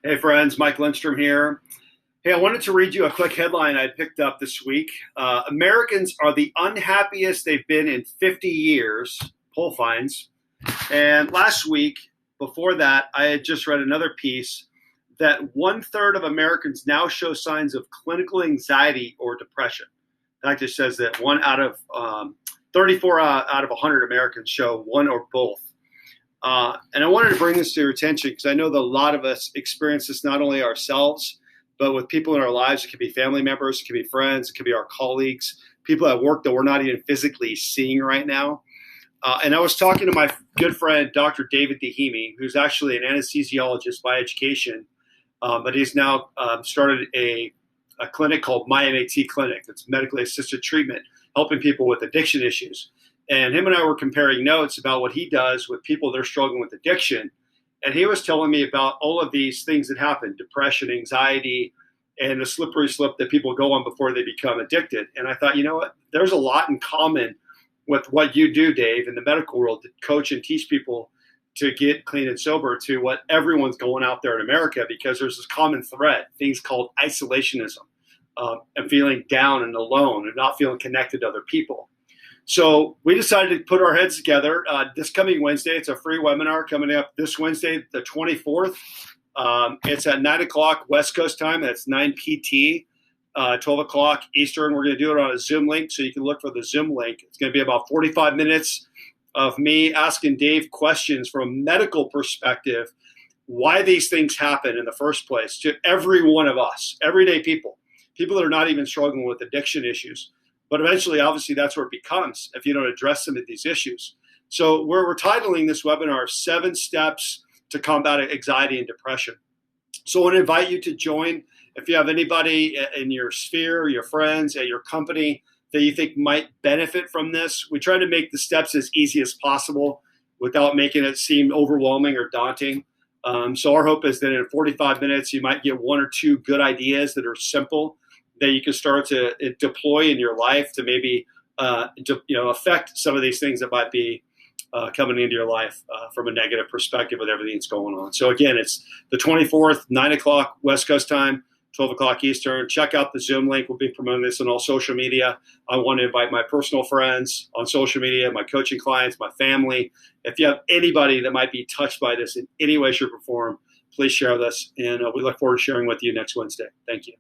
Hey friends, Mike Lindstrom here. Hey, I wanted to read you a quick headline I picked up this week. Americans are the unhappiest they've been in 50 years, poll finds. And last week, before that, I had just read another piece that 1/3 of Americans now show signs of clinical anxiety or depression. In fact, it says that one out of 34 out of 100 Americans show one or both. And I wanted to bring this to your attention because I know that a lot of us experience this not only ourselves, but with people in our lives. It could be family members, it could be friends, it could be our colleagues, people at work that we're not even physically seeing right now. And I was talking to my good friend, Dr. David Deyhimy, who's actually an anesthesiologist by education, but he's now started a clinic called My MAT Clinic. It's medically assisted treatment, helping people with addiction issues. And him and I were comparing notes about what he does with people that are struggling with addiction. And he was telling me about all of these things that happen, depression, anxiety, and the slippery slope that people go on before they become addicted. And I thought, you know what? There's a lot in common with what you do, Dave, in the medical world to coach and teach people to get clean and sober to what everyone's going out there in America, because there's this common thread, things called isolationism, and feeling down and alone and not feeling connected to other people. So we decided to put our heads together this coming Wednesday. It's a free webinar coming up this Wednesday, the 24th. It's at 9 o'clock West Coast time. That's 9 PT, 12 o'clock Eastern. We're going to do it on a Zoom link, so you can look for the Zoom link. It's going to be about 45 minutes of me asking Dave questions from a medical perspective, why these things happen in the first place to every one of us, everyday people that are not even struggling with addiction issues. But eventually, obviously, that's where it becomes if you don't address some of these issues. So we're titling this webinar, 7 Steps to Combat Anxiety and Depression. So I want to invite you to join. If you have anybody in your sphere, your friends, at your company that you think might benefit from this, we try to make the steps as easy as possible without making it seem overwhelming or daunting. So our hope is that in 45 minutes, you might get 1 or 2 good ideas that are simple that you can start to deploy in your life to maybe affect some of these things that might be coming into your life from a negative perspective with everything that's going on. So again, it's the 24th, 9 o'clock West Coast time, 12 o'clock Eastern. Check out the Zoom link. We'll be promoting this on all social media. I want to invite my personal friends on social media, my coaching clients, my family. If you have anybody that might be touched by this in any way, shape, or form, please share this. And we look forward to sharing with you next Wednesday. Thank you.